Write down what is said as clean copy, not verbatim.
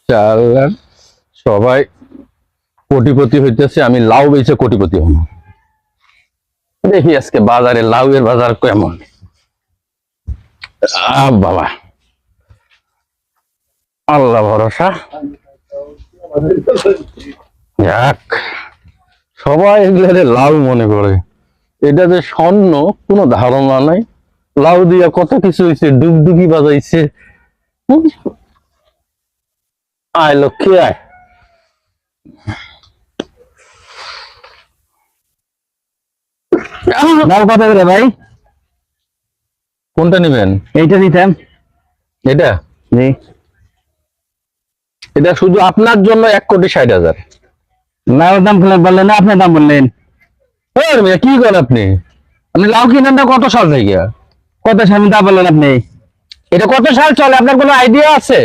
চালান সবাই কোটিপতি হইতেছে, আমি লাউ বেচে কোটিপতি হব। দেখি আজকে বাজারে লাউয়ের বাজার কেমন। বাবা, আল্লাহ ভরসা। যাক, সবাই এগুলো লাউ মনে করে, এটা যে স্বর্ণ কোনো ধারণা নাই। লাউ দিয়া কত কিছু হয়েছে, ডুগডুগি বাজাইছে। আয় লক্ষ্মী আয়। লাউ কত করে ভাই? কোনটা নিবেন? এইটা নিতাম। এটা জি। এটা শুধু আপনার জন্য 1,60,000। লাউর দাম বললেন না, আপনার দাম বললেন। কি করেন আপনি? আপনি লাউ কিনেন না কত সাল থেকে? কত সামনে দাম বললেন আপনি? এটা কত সাল চলে আপনার কোনো আইডিয়া আছে?